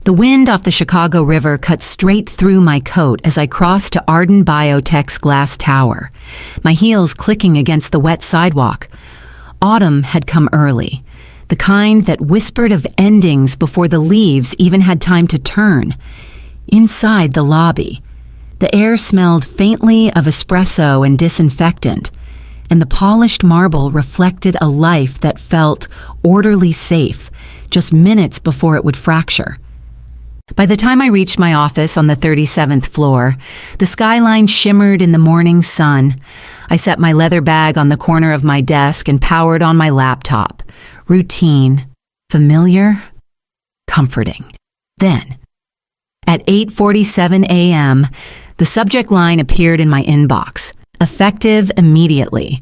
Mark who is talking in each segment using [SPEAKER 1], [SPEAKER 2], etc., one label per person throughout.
[SPEAKER 1] The wind off the Chicago River cut straight through my coat as I crossed to Arden Biotech's glass tower, my heels clicking against the wet sidewalk. Autumn had come early, the kind that whispered of endings before the leaves even had time to turn. Inside the lobby, the air smelled faintly of espresso and disinfectant, and the polished marble reflected a life that felt orderly safe, just minutes before it would fracture. By the time I reached my office on the 37th floor, the skyline shimmered in the morning sun. I set my leather bag on the corner of my desk and powered on my laptop. Routine, familiar, comforting. Then, at 8:47 a.m., the subject line appeared in my inbox, effective immediately.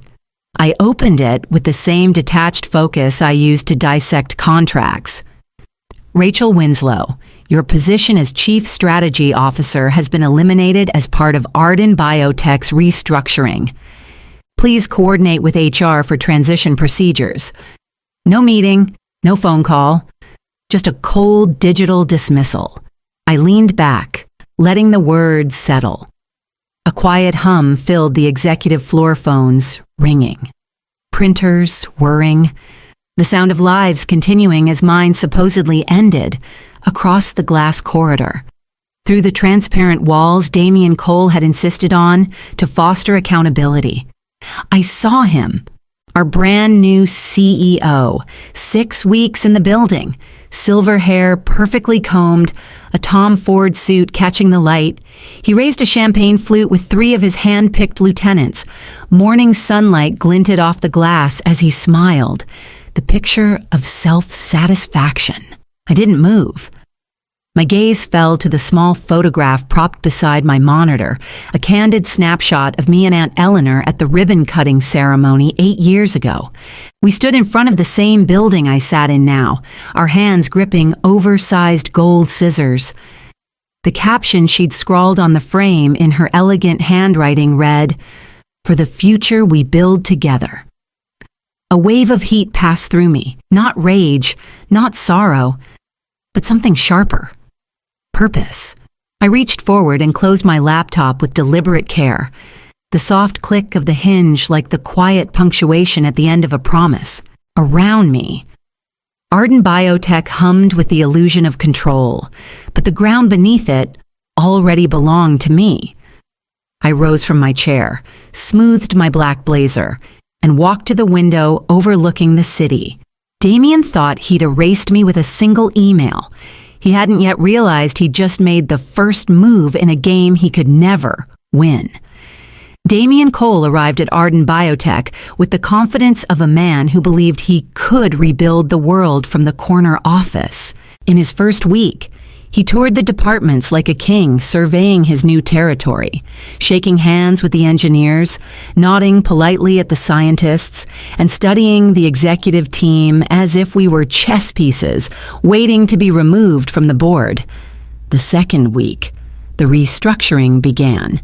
[SPEAKER 1] I opened it with the same detached focus I used to dissect contracts. Rachel Winslow, your position as Chief Strategy Officer has been eliminated as part of Arden Biotech's restructuring. Please coordinate with HR for transition procedures. No meeting, no phone call, just a cold digital dismissal. I leaned back, letting the words settle. A quiet hum filled the executive floor phones, ringing. Printers whirring. The sound of lives continuing as mine supposedly ended, across the glass corridor. Through the transparent walls Damian Cole had insisted on to foster accountability. I saw him, our brand new CEO, 6 weeks in the building, silver hair perfectly combed, a Tom Ford suit catching the light. He raised a champagne flute with 3 of his hand-picked lieutenants. Morning sunlight glinted off the glass as he smiled, the picture of self-satisfaction. I didn't move. My gaze fell to the small photograph propped beside my monitor, a candid snapshot of me and Aunt Eleanor at the ribbon-cutting ceremony 8 years ago. We stood in front of the same building I sat in now, our hands gripping oversized gold scissors. The caption she'd scrawled on the frame in her elegant handwriting read, "For the future we build together." A wave of heat passed through me, not rage, not sorrow, but something sharper. Purpose. I reached forward and closed my laptop with deliberate care, the soft click of the hinge like the quiet punctuation at the end of a promise. Around me, Arden Biotech hummed with the illusion of control, but the ground beneath it already belonged to me. I rose from my chair, smoothed my black blazer, and walked to the window overlooking the city. Damian thought he'd erased me with a single email. He hadn't yet realized he'd just made the first move in a game he could never win. Damian Cole arrived at Arden Biotech with the confidence of a man who believed he could rebuild the world from the corner office. In his first week, he toured the departments like a king, surveying his new territory, shaking hands with the engineers, nodding politely at the scientists, and studying the executive team as if we were chess pieces waiting to be removed from the board. The second week, the restructuring began.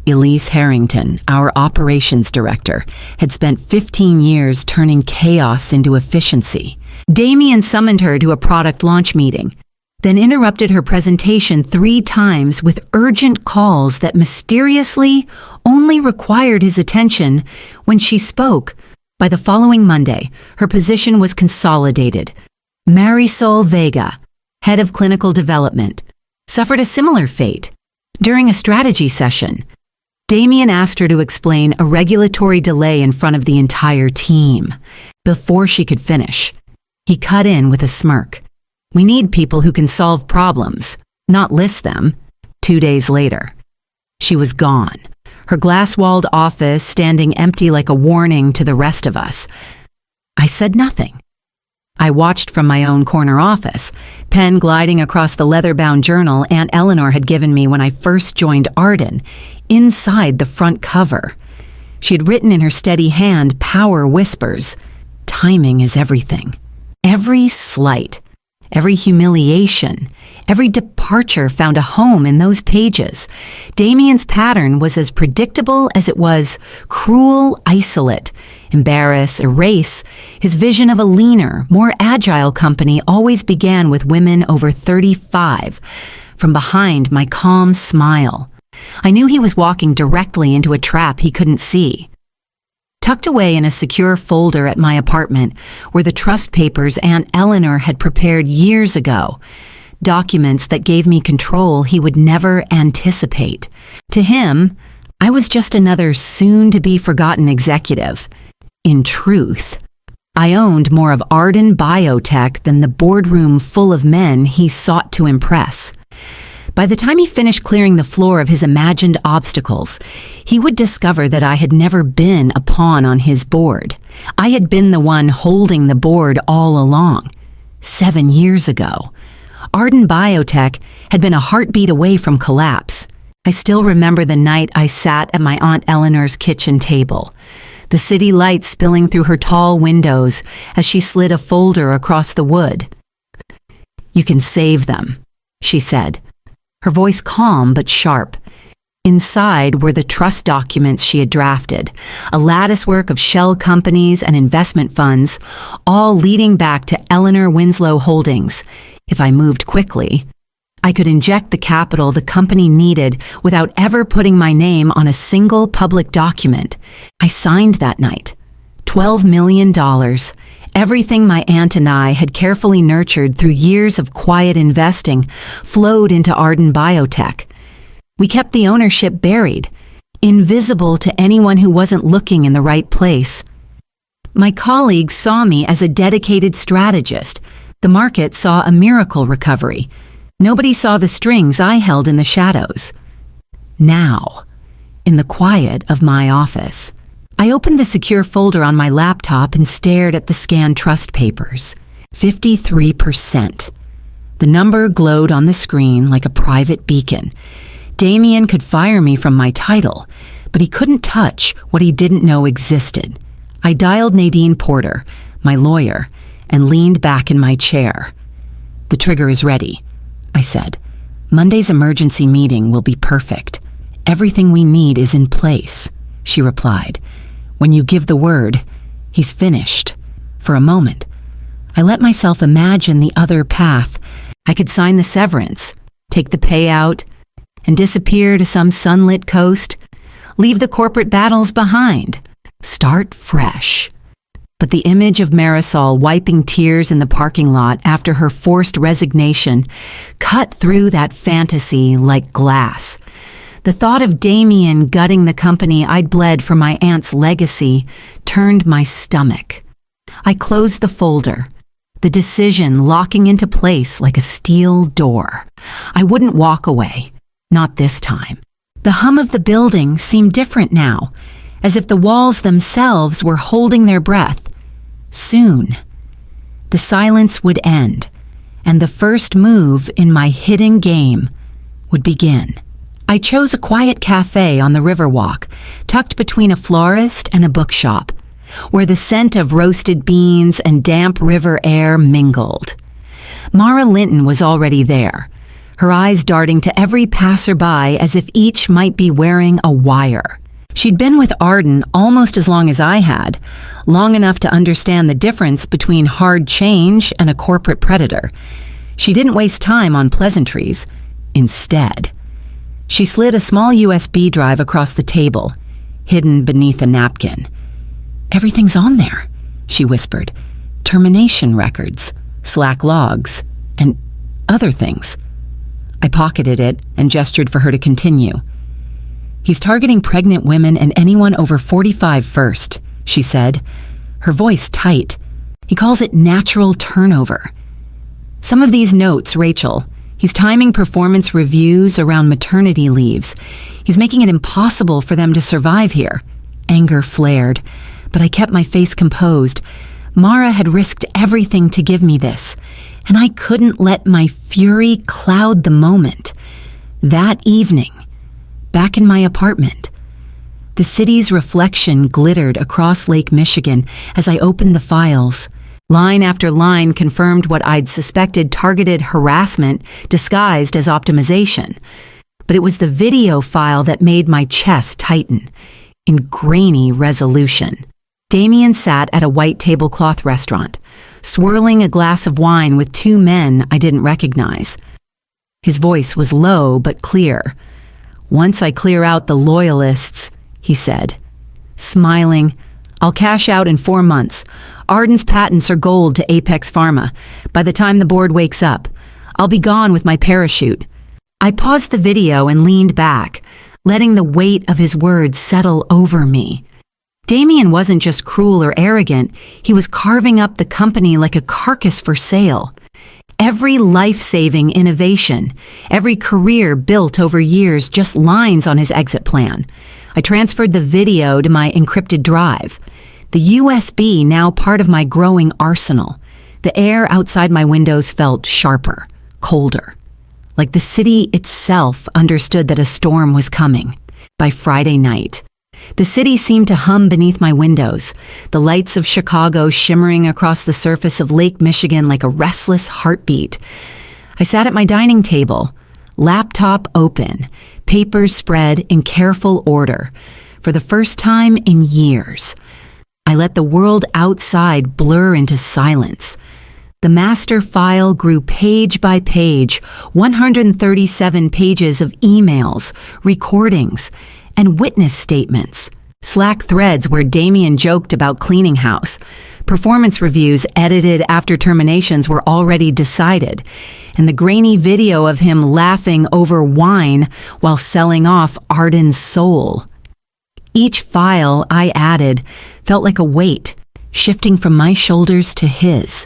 [SPEAKER 1] Elise Harrington, our operations director, had spent 15 years turning chaos into efficiency. Damian summoned her to a product launch meeting, then interrupted her presentation 3 times with urgent calls that mysteriously only required his attention when she spoke. By the following Monday, her position was consolidated. Marisol Vega, head of clinical development, suffered a similar fate. During a strategy session, Damian asked her to explain a regulatory delay in front of the entire team. Before she could finish, he cut in with a smirk. "We need people who can solve problems, not list them." 2 days later, she was gone, her glass-walled office standing empty like a warning to the rest of us. I said nothing. I watched from my own corner office, pen gliding across the leather-bound journal Aunt Eleanor had given me when I first joined Arden, inside the front cover. She had written in her steady hand, "Power whispers. Timing is everything." Every slight, Every humiliation, every departure found a home in those pages. Damien's pattern was as predictable as it was cruel, isolate. Embarrass, erase, his vision of a leaner, more agile company always began with women over 35. From behind my calm smile, I knew he was walking directly into a trap he couldn't see. Tucked away in a secure folder at my apartment were the trust papers Aunt Eleanor had prepared years ago, documents that gave me control he would never anticipate. To him, I was just another soon-to-be-forgotten executive. In truth, I owned more of Arden Biotech than the boardroom full of men he sought to impress. By the time he finished clearing the floor of his imagined obstacles, he would discover that I had never been a pawn on his board. I had been the one holding the board all along. 7 years ago, Arden Biotech had been a heartbeat away from collapse. I still remember the night I sat at my Aunt Eleanor's kitchen table, the city lights spilling through her tall windows as she slid a folder across the wood. "You can save them," she said, her voice calm but sharp. Inside were the trust documents she had drafted, a latticework of shell companies and investment funds, all leading back to Eleanor Winslow Holdings. If I moved quickly, I could inject the capital the company needed without ever putting my name on a single public document. I signed that night. $12 million. Everything my aunt and I had carefully nurtured through years of quiet investing flowed into Arden Biotech. We kept the ownership buried, invisible to anyone who wasn't looking in the right place. My colleagues saw me as a dedicated strategist. The market saw a miracle recovery. Nobody saw the strings I held in the shadows. Now, in the quiet of my office, I opened the secure folder on my laptop and stared at the scanned trust papers. 53%. The number glowed on the screen like a private beacon. Damien could fire me from my title, but he couldn't touch what he didn't know existed. I dialed Nadine Porter, my lawyer, and leaned back in my chair. "The trigger is ready," I said. "Monday's emergency meeting will be perfect. Everything we need is in place," she replied. "When you give the word, he's finished." For a moment, I let myself imagine the other path. I could sign the severance, take the payout, and disappear to some sunlit coast, leave the corporate battles behind, start fresh. But the image of Marisol wiping tears in the parking lot after her forced resignation cut through that fantasy like glass. The thought of Damien gutting the company I'd bled for my aunt's legacy turned my stomach. I closed the folder, the decision locking into place like a steel door. I wouldn't walk away, not this time. The hum of the building seemed different now, as if the walls themselves were holding their breath. Soon, the silence would end, and the first move in my hidden game would begin. I chose a quiet cafe on the Riverwalk, tucked between a florist and a bookshop, where the scent of roasted beans and damp river air mingled. Mara Linton was already there, her eyes darting to every passerby as if each might be wearing a wire. She'd been with Arden almost as long as I had, long enough to understand the difference between hard change and a corporate predator. She didn't waste time on pleasantries. Instead, she slid a small USB drive across the table, hidden beneath a napkin. "Everything's on there," she whispered. "Termination records, Slack logs, and other things." I pocketed it and gestured for her to continue. "He's targeting pregnant women and anyone over 45 first," she said, her voice tight. "He calls it natural turnover. Some of these notes, Rachel, he's timing performance reviews around maternity leaves. He's making it impossible for them to survive here." Anger flared, but I kept my face composed. Mara had risked everything to give me this, and I couldn't let my fury cloud the moment. That evening, back in my apartment, the city's reflection glittered across Lake Michigan as I opened the files. Line after line confirmed what I'd suspected: targeted harassment disguised as optimization. But it was the video file that made my chest tighten. In grainy resolution. Damien sat at a white tablecloth restaurant, swirling a glass of wine with two men I didn't recognize. His voice was low but clear. "Once I clear out the loyalists," he said. Smiling, "I'll cash out in 4 months. Arden's patents are gold to Apex Pharma. By the time the board wakes up, I'll be gone with my parachute." I paused the video and leaned back, letting the weight of his words settle over me. Damien wasn't just cruel or arrogant, he was carving up the company like a carcass for sale. Every life-saving innovation, every career built over years, just lines on his exit plan. I transferred the video to my encrypted drive. The USB now part of my growing arsenal. The air outside my windows felt sharper, colder. Like the city itself understood that a storm was coming. By Friday night, the city seemed to hum beneath my windows, the lights of Chicago shimmering across the surface of Lake Michigan like a restless heartbeat. I sat at my dining table, laptop open, papers spread in careful order. For the first time in years, I let the world outside blur into silence. The master file grew page by page, 137 pages of emails, recordings, and witness statements. Slack threads where Damien joked about cleaning house. Performance reviews edited after terminations were already decided. And the grainy video of him laughing over wine while selling off Arden's soul. Each file I added felt like a weight, shifting from my shoulders to his.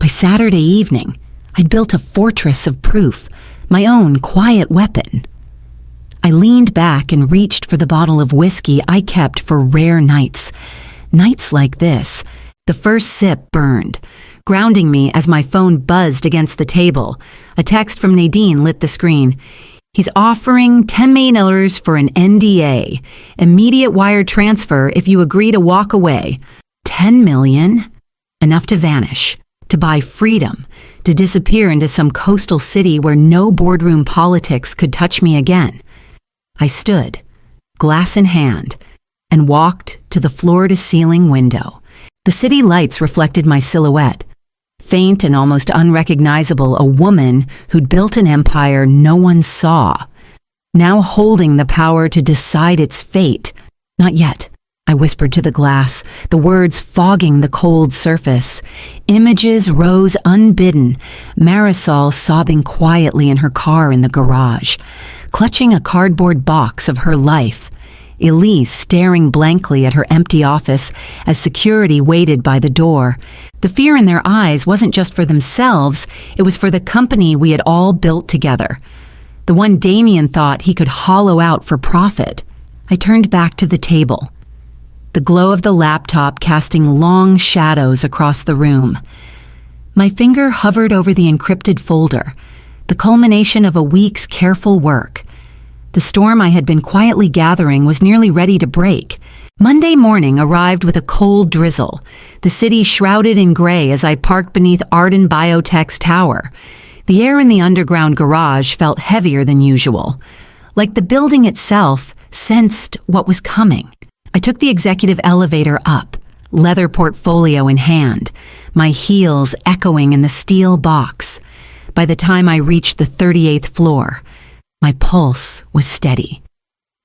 [SPEAKER 1] By Saturday evening, I'd built a fortress of proof, my own quiet weapon. I leaned back and reached for the bottle of whiskey I kept for rare nights. Nights like this. The first sip burned, grounding me as my phone buzzed against the table. A text from Nadine lit the screen. "He's offering $10 million for an NDA. Immediate wire transfer if you agree to walk away. $10 million? Enough to vanish. To buy freedom, to disappear into some coastal city where no boardroom politics could touch me again." I stood, glass in hand, and walked to the floor-to-ceiling window. The city lights reflected my silhouette. Faint and almost unrecognizable, a woman who'd built an empire no one saw, now holding the power to decide its fate. "Not yet," I whispered to the glass, the words fogging the cold surface. Images rose unbidden, Marisol sobbing quietly in her car in the garage, clutching a cardboard box of her life. Elise staring blankly at her empty office as security waited by the door. The fear in their eyes wasn't just for themselves, it was for the company we had all built together. The one Damien thought he could hollow out for profit. I turned back to the table, the glow of the laptop casting long shadows across the room. My finger hovered over the encrypted folder, the culmination of a week's careful work. The storm I had been quietly gathering was nearly ready to break. Monday morning arrived with a cold drizzle, the city shrouded in gray as I parked beneath Arden Biotech's tower. The air in the underground garage felt heavier than usual, like the building itself sensed what was coming. I took the executive elevator up, leather portfolio in hand, my heels echoing in the steel box. By the time I reached the 38th floor, my pulse was steady,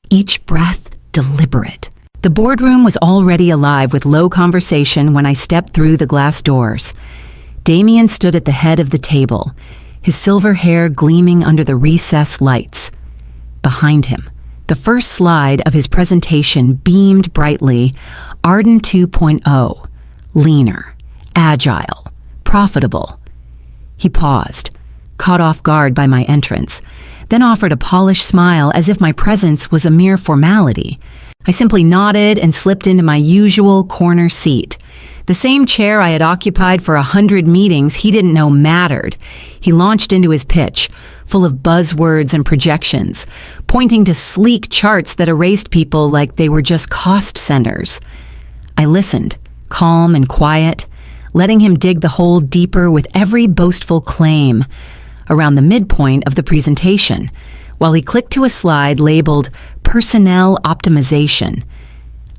[SPEAKER 1] each breath deliberate. The boardroom was already alive with low conversation when I stepped through the glass doors. Damien stood at the head of the table, his silver hair gleaming under the recessed lights. Behind him, the first slide of his presentation beamed brightly. Arden 2.0, leaner, agile, profitable. He paused, caught off guard by my entrance, then offered a polished smile as if my presence was a mere formality. I simply nodded and slipped into my usual corner seat. The same chair I had occupied for 100 meetings he didn't know mattered. He launched into his pitch, full of buzzwords and projections, pointing to sleek charts that erased people like they were just cost centers. I listened, calm and quiet, letting him dig the hole deeper with every boastful claim. Around the midpoint of the presentation, while he clicked to a slide labeled Personnel Optimization,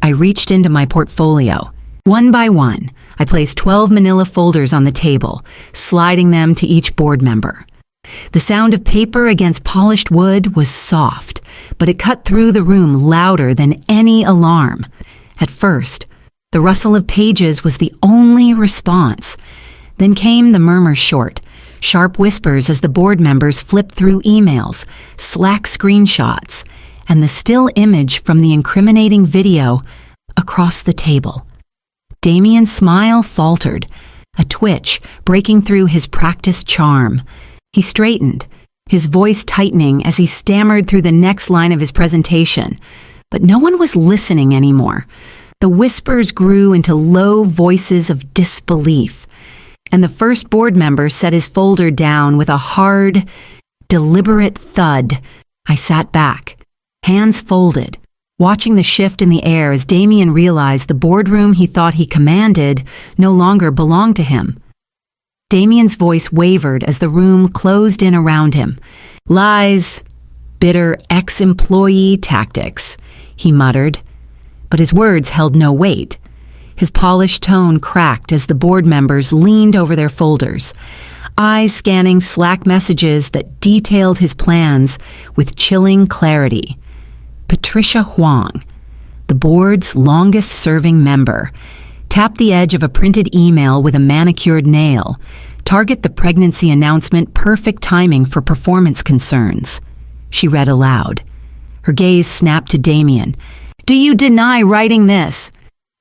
[SPEAKER 1] I reached into my portfolio. One by one, I placed 12 manila folders on the table, sliding them to each board member. The sound of paper against polished wood was soft, but it cut through the room louder than any alarm. At first, the rustle of pages was the only response. Then came the murmur short, sharp whispers as the board members flipped through emails, Slack screenshots, and the still image from the incriminating video across the table. Damien's smile faltered, a twitch breaking through his practiced charm. He straightened, his voice tightening as he stammered through the next line of his presentation. But no one was listening anymore. The whispers grew into low voices of disbelief, and the first board member set his folder down with a hard, deliberate thud. I sat back, hands folded, watching the shift in the air as Damien realized the boardroom he thought he commanded no longer belonged to him. Damien's voice wavered as the room closed in around him. Lies, bitter ex-employee tactics, he muttered, but his words held no weight. His polished tone cracked as the board members leaned over their folders, eyes scanning Slack messages that detailed his plans with chilling clarity. Patricia Huang, the board's longest-serving member, tapped the edge of a printed email with a manicured nail. Target the pregnancy announcement, perfect timing for performance concerns. She read aloud. Her gaze snapped to Damien. Do you deny writing this?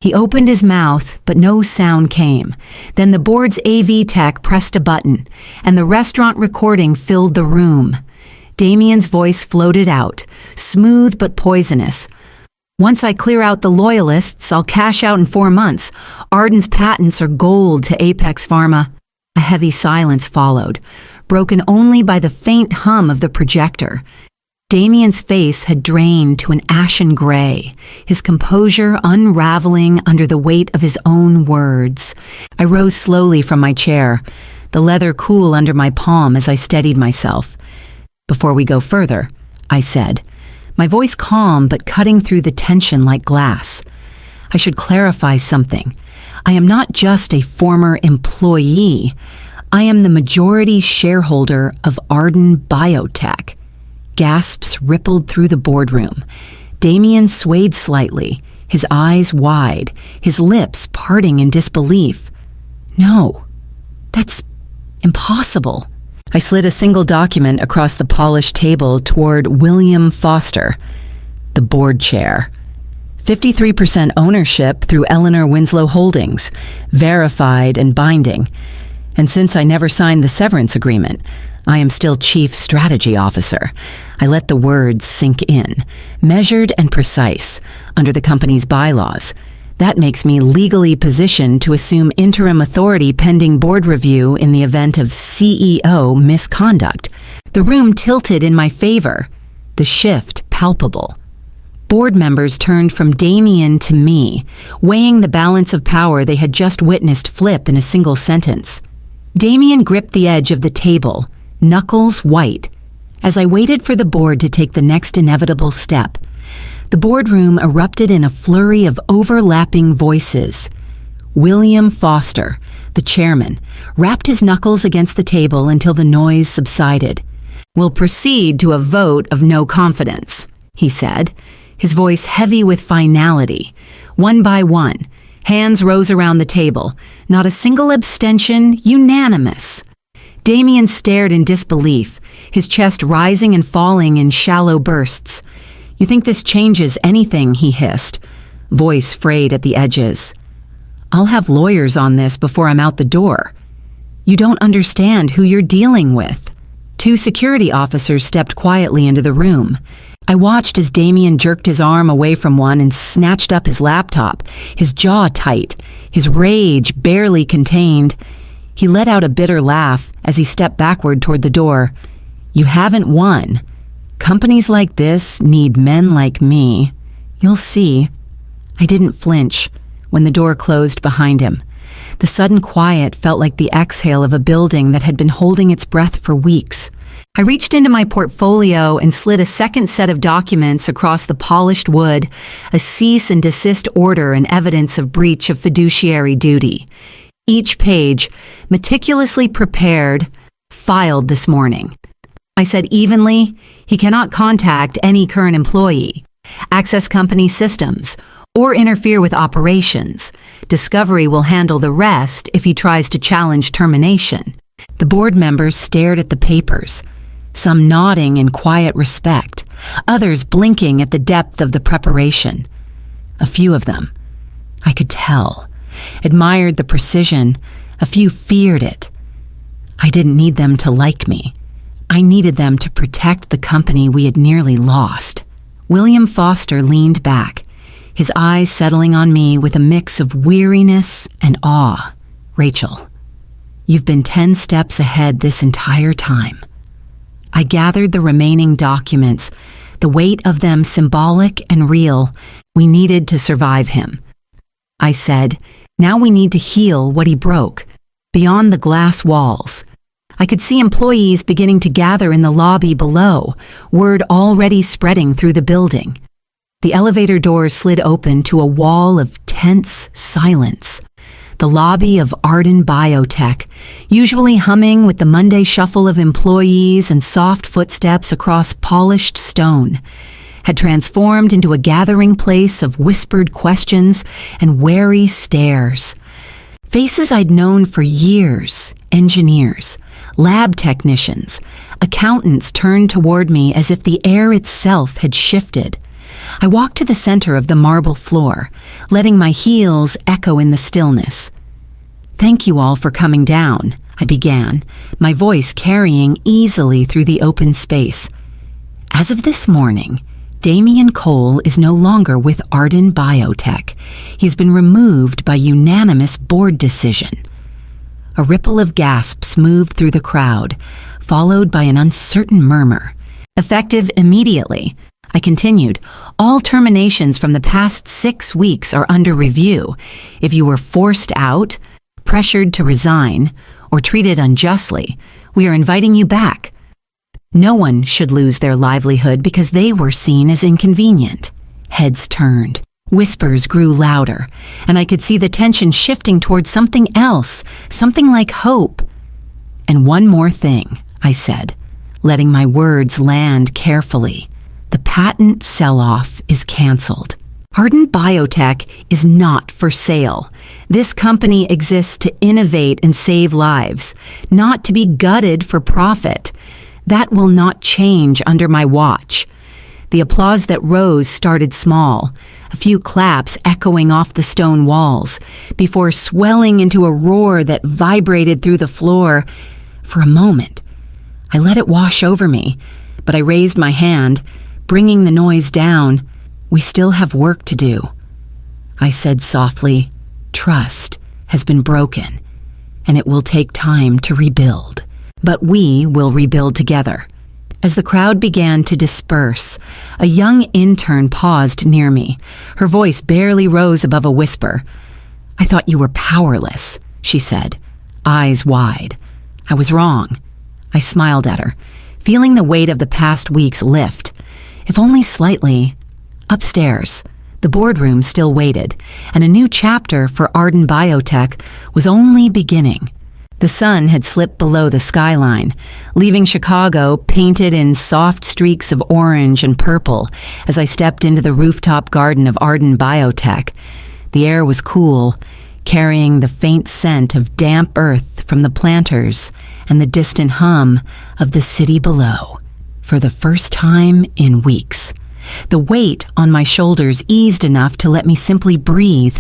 [SPEAKER 1] He opened his mouth, but no sound came. Then the board's AV tech pressed a button, and the restaurant recording filled the room. Damien's voice floated out, smooth but poisonous. Once I clear out the loyalists, I'll cash out in 4 months. Arden's patents are gold to Apex Pharma. A heavy silence followed, broken only by the faint hum of the projector. Damien's face had drained to an ashen gray, his composure unraveling under the weight of his own words. I rose slowly from my chair, the leather cool under my palm as I steadied myself. Before we go further, I said, my voice calm but cutting through the tension like glass. I should clarify something. I am not just a former employee. I am the majority shareholder of Arden Biotech. Gasps rippled through the boardroom. Damien swayed slightly, his eyes wide, his lips parting in disbelief. No, that's impossible. I slid a single document across the polished table toward William Foster, the board chair. 53% ownership through Eleanor Winslow Holdings, verified and binding. And since I never signed the severance agreement, I am still Chief Strategy Officer. I let the words sink in, measured and precise, under the company's bylaws. That makes me legally positioned to assume interim authority pending board review in the event of CEO misconduct. The room tilted in my favor, the shift palpable. Board members turned from Damien to me, weighing the balance of power they had just witnessed flip in a single sentence. Damien gripped the edge of the table, knuckles white, as I waited for the board to take the next inevitable step. The boardroom erupted in a flurry of overlapping voices. William Foster, the chairman, rapped his knuckles against the table until the noise subsided. We'll proceed to a vote of no confidence, he said, his voice heavy with finality. One by one, hands rose around the table. Not a single abstention, unanimous. Damien stared in disbelief, his chest rising and falling in shallow bursts. You think this changes anything, he hissed, voice frayed at the edges. I'll have lawyers on this before I'm out the door. You don't understand who you're dealing with. 2 security officers stepped quietly into the room. I watched as Damien jerked his arm away from one and snatched up his laptop, his jaw tight, his rage barely contained. He let out a bitter laugh as he stepped backward toward the door. You haven't won. Companies like this need men like me. You'll see. I didn't flinch when the door closed behind him. The sudden quiet felt like the exhale of a building that had been holding its breath for weeks. I reached into my portfolio and slid a second set of documents across the polished wood, a cease and desist order and evidence of breach of fiduciary duty. Each page, meticulously prepared, filed this morning. I said evenly, he cannot contact any current employee, access company systems, or interfere with operations. Discovery will handle the rest if he tries to challenge termination. The board members stared at the papers, some nodding in quiet respect, others blinking at the depth of the preparation. A few of them, I could tell, admired the precision. A few feared it. I didn't need them to like me. I needed them to protect the company we had nearly lost. William Foster leaned back, his eyes settling on me with a mix of weariness and awe. Rachel, you've been 10 steps ahead this entire time. I gathered the remaining documents, the weight of them symbolic and real. We needed to survive him. I said, now we need to heal what he broke, beyond the glass walls. I could see employees beginning to gather in the lobby below, word already spreading through the building. The elevator doors slid open to a wall of tense silence. The lobby of Arden Biotech, usually humming with the Monday shuffle of employees and soft footsteps across polished stone, had transformed into a gathering place of whispered questions and wary stares. Faces I'd known for years, engineers, lab technicians, accountants turned toward me as if the air itself had shifted. I walked to the center of the marble floor, letting my heels echo in the stillness. Thank you all for coming down, I began, my voice carrying easily through the open space. As of this morning, Damian Cole is no longer with Arden Biotech. He's been removed by unanimous board decision. A ripple of gasps moved through the crowd, followed by an uncertain murmur. Effective immediately, I continued, all terminations from the past 6 weeks are under review. If you were forced out, pressured to resign, or treated unjustly, we are inviting you back. No one should lose their livelihood because they were seen as inconvenient. Heads turned. Whispers grew louder, and I could see the tension shifting towards something else, something like hope. And one more thing, I said, letting my words land carefully. The patent sell-off is canceled. Arden Biotech is not for sale. This company exists to innovate and save lives, not to be gutted for profit. That will not change under my watch. The applause that rose started small, a few claps echoing off the stone walls, before swelling into a roar that vibrated through the floor. For a moment, I let it wash over me, but I raised my hand, bringing the noise down. We still have work to do. I said softly, trust has been broken, and it will take time to rebuild. But we will rebuild together. As the crowd began to disperse, a young intern paused near me. Her voice barely rose above a whisper. I thought you were powerless, she said, eyes wide. I was wrong. I smiled at her, feeling the weight of the past weeks lift. If only slightly. Upstairs, the boardroom still waited, and a new chapter for Arden Biotech was only beginning. The sun had slipped below the skyline, leaving Chicago painted in soft streaks of orange and purple as I stepped into the rooftop garden of Arden Biotech. The air was cool, carrying the faint scent of damp earth from the planters and the distant hum of the city below. For the first time in weeks, the weight on my shoulders eased enough to let me simply breathe.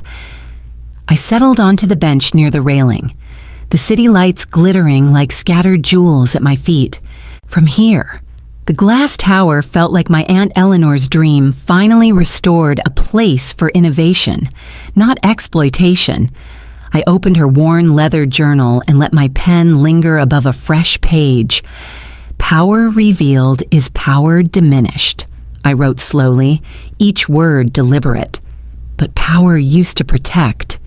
[SPEAKER 1] I settled onto the bench near the railing, the city lights glittering like scattered jewels at my feet. From here, the glass tower felt like my Aunt Eleanor's dream finally restored a place for innovation, not exploitation. I opened her worn leather journal and let my pen linger above a fresh page. Power revealed is power diminished, I wrote slowly, each word deliberate. But power used to protect.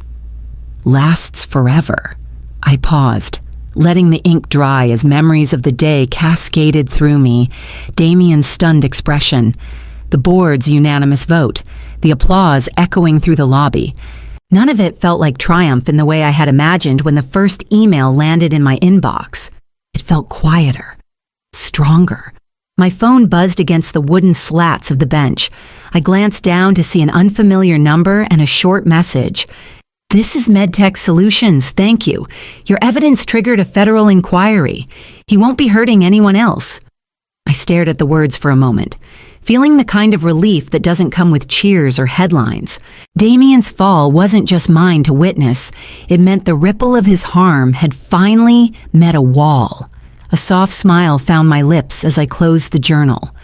[SPEAKER 1] lasts forever. I paused, letting the ink dry as memories of the day cascaded through me. Damien's stunned expression, the board's unanimous vote, the applause echoing through the lobby. None of it felt like triumph in the way I had imagined when the first email landed in my inbox. It felt quieter, stronger. My phone buzzed against the wooden slats of the bench. I glanced down to see an unfamiliar number and a short message. "This is MedTech Solutions, thank you. Your evidence triggered a federal inquiry. He won't be hurting anyone else." I stared at the words for a moment, feeling the kind of relief that doesn't come with cheers or headlines. Damien's fall wasn't just mine to witness. It meant the ripple of his harm had finally met a wall. A soft smile found my lips as I closed the journal.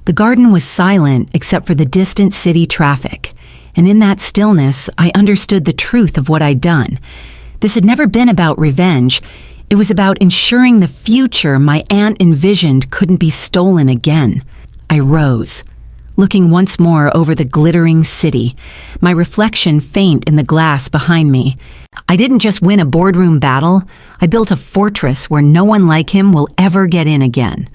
[SPEAKER 1] The garden was silent except for the distant city traffic, and in that stillness, I understood the truth of what I'd done. This had never been about revenge. It was about ensuring the future my aunt envisioned couldn't be stolen again. I rose, looking once more over the glittering city, my reflection faint in the glass behind me. I didn't just win a boardroom battle, I built a fortress where no one like him will ever get in again.